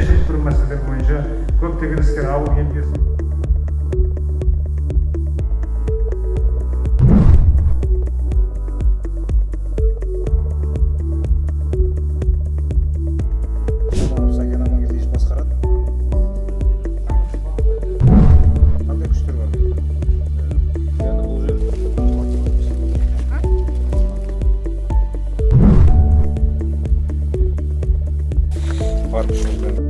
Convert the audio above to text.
шешіп тұру мәселелері бойынша көптеген істер ауыл ел Сакен Амангелдиевич басқарады. Қандай күштер бар? Яғни бұл жер бар күшімізбен